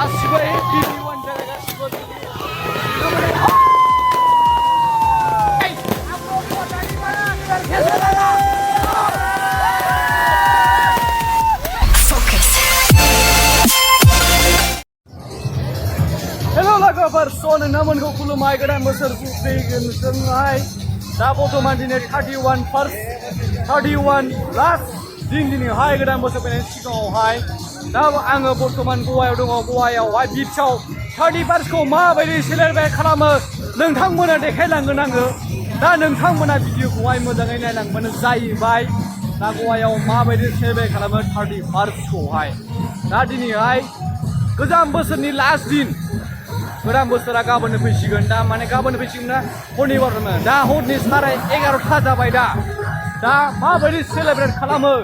गासिबो everyone जाबाय गासिबो Hello logoफोर नोंथांमोनखौ खुलुमबाय गोदान बोसोरखौ फैगोन जोंहाय दा बर्थमान दिनै 31 लास्ट दिन दिनैहाय गोदान बोसोर फैनायनि सिगाङावहाय दा आङो बर्थमान गवायाव दङ गवायावहाय बीचआव 31खौ माबायदि सेलेब्रेट खालामो नोंथांमोना देखायलांगोन आङो दा नोंथांमोना भिडिअखौहाय मोजाङै नायलांबानो जाहैबाय दा गवायाव माबायदि सेलेब्रेट खालामो 31खौहाय दा दिनैहाय गोजाम बोसोरनि लास्ट दिन गोदान बोसोरा गाबोननो फैसिगोन दा माने गाबोननो फैसिगोन ना हरनि बारनो दा हरनि 11:30 जाबाय दा माबायदि सेलेब्रेट खालामो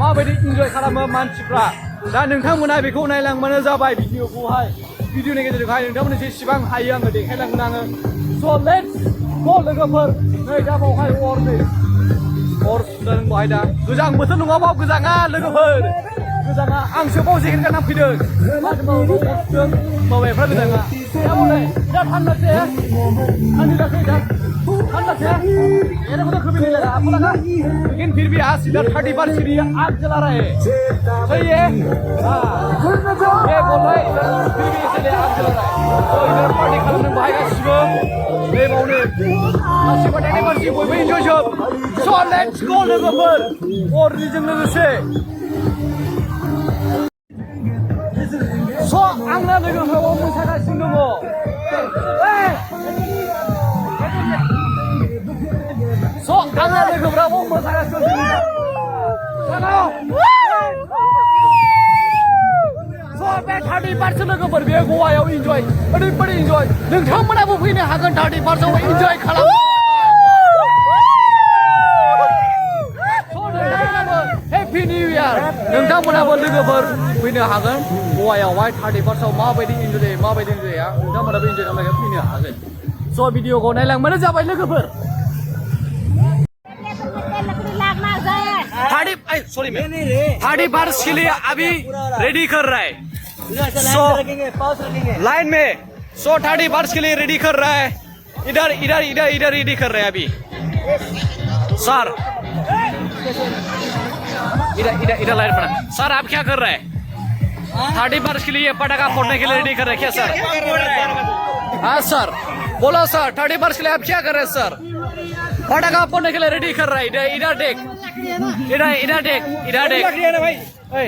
माबायदि इन्जय खालामो मानसिफ्रा दा नोंथांमोना बेखौ नायलांबानो जाबाय भिडिअखौहाय भिडिअनि गेजेरजोंहाय नोंथांमोननो जेसेबां हायो आङो देखायलांगोन आङो स' लेट्स गो लोगोफोर नै दा बावहाय अर सुदों बावहाय दा गोजां बोथोर नङाबा गोजाङा लोगोफोर गोजाङा आंसो बाव जेकेट गानना फैदों बाबायफ्रा गोजाङा दा बोलाय दा थान्दासे थान्दासे दा थान्दासे ये को तो कभी नहीं लगा आपको लगा लेकिन फिर भी आज सीधा 31 सीढ़ी आग जला रहे हैं सही है ये बोल रहे फिर भी इसलिए आग जला रहा है तो इधर पार्टी खालामनो बाहाय गासिबो बे बावनो गासिबो दानि मानसि बयबो इन्जय जोब स' लेट्स गो लोगोफोर अरनिजों लोगोसे स' आंना लोगोफोराव मोसागासिनो दङ So, आंना लोगोफ्राबो मोसागासिनो दङ स' बे 31 लोगोफोर बे गवायाव इन्जय ओरैबायदि इन्जय नोंथांमोनाबो फैनो हागोन 31आव इन्जय खालाम हेपि निउ इयार नोंथांमोनाबो लोगोफोर फैनो हागोन गवायावहाय 31आव माबायदि इन्जय जायो माबायदि इन्जय जाया नोंथांमोनाबो इन्जय खालामनो फैनो हागोन स' भिडिअखौ नायलांबानो जाबाय लोगोफोर 31 के लिए अभी रेडी कर रहा है लाइन में 31 के लिए रेडी कर रहा है इधर रेडी कर रहे हैं अभी सर इधर लाइन पर सर आप क्या कर रहे हैं 31 के लिए पटाखा फोड़ने के लिए रेडी कर रहे हैं क्या सर हाँ सर बोलो सर 31 के लिए आप क्या कर रहे हैं सर पटाखा फोड़ने के लिए रेडी कर रहा है इधर देख भाई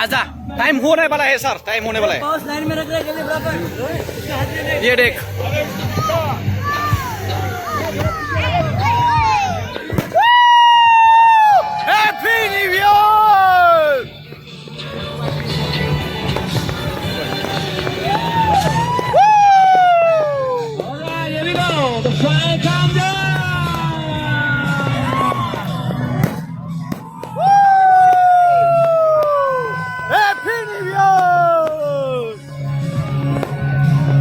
आजा टाइम होने वाला है सर टाइम होने वाला है ये देख happy New year The fire come down! Happy New Year!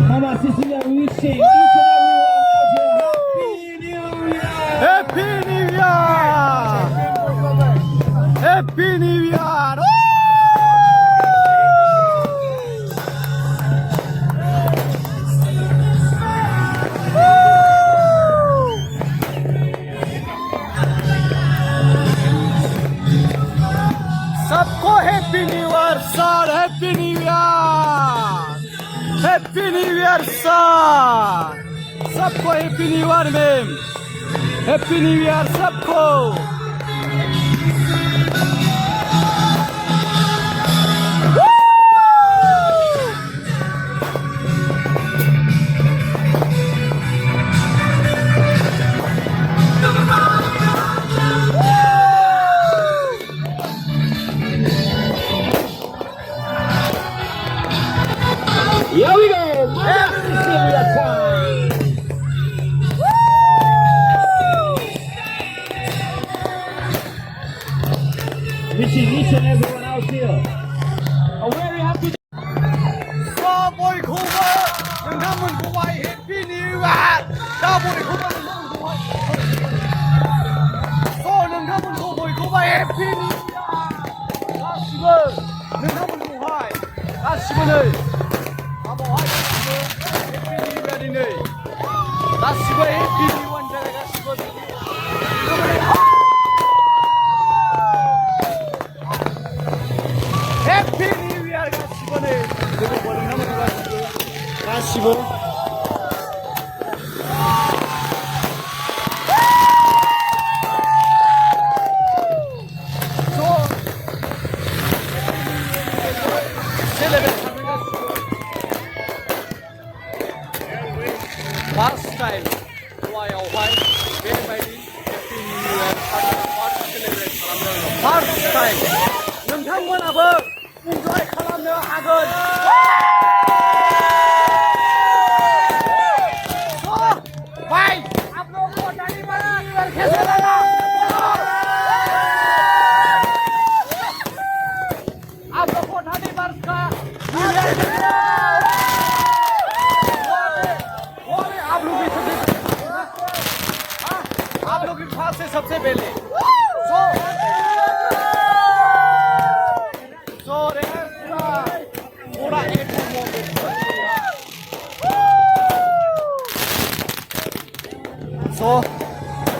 Mama Cecilia, we sing each and every one of you Happy New Year! Happy New Year! Happy New Year! सबको happy New Year sir happy New Year sir सबको happy New Year ma'am happy New Year सबको Here we go! Happy New Year time! नोंथांमोनखौहाय happy New Year दा बयखौबो नोंथांमोनखौ बयखौबो happy New year गासिबो नोंथांमोनखौहाय गासिबो नै आबावहाय गासिबो हेपि निउ इयार दिनै गासिबो हेपि निउ इयारनि थाखाय गासिबो हेपि निउ इयार गासिबो नै लोगोफोर नोंथांमोनखौ गासिबो First time गवायावहाय बेबायदि happy New year first celebrate खालामदों फार्स्ट टाइम नोंथांमोनाबो इन्जय खालामनो हागोन भाई आप लोग को ताली बजा कैसे लगा आप लोग को 30 वर्ष का न्यू ईयर आप लोग के पास से सबसे पहले पूरा एक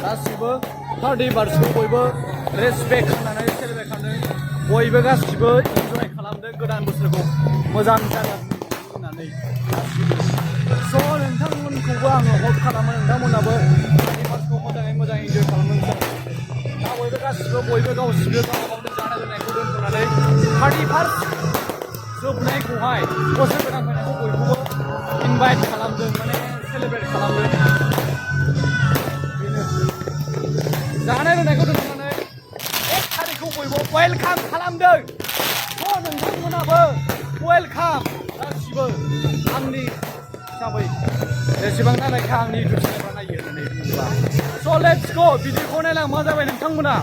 गासिबो 30 बार्सखौ बयबो रेसपेक्ट खालामनानै सेलेब्रेट खालामदों बयबो गासिबो इन्जय खालामदों गोदान बोसोरखौ मोजां जागोन होननानै नोंथांमोनखौबो आङो हल्प खालामो नोंथांमोनाबो 30 बार्सखौ मोजाङै मोजां इन्जय खालामदों दा बयबो गासिबो गावसिबो गावबागावनि जानाय लोंनायखौ दोनथ'नानै 30 बार्स जोबनायखौहाय बोसोर गोदान फैनायखौ बयखौबो इनभाइट खालामदों माने सेलेब्रेट खालामदों बेनो जानाय लोंनायखौ दोनथ'नानै 1 थारिखखौ बयबो वेलकाम खालामदों नोंथांमोनाबो वेलकाम गासिबो आंनि हिसाबै जेसेबां नायनायखा आंनि इउटुब चेनेलफ्रा नायो होननानै बुङोब्ला लेट्स गो भिडिअखौ नायलांबा जाबाय नोंथांमोना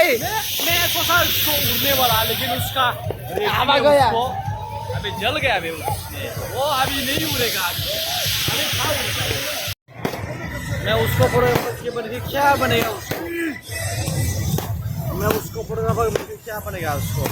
मैं सोचा उसको उड़ने वाला लेकिन उसका अभी जल गया अभी वो अभी नहीं उड़ेगा अभी कहाँ उड़ेगा मैं उसको फोटोग्राफर बनेगी क्या बनेगा उसको मैं उसको फोटोग्राफर क्या बनेगा उसको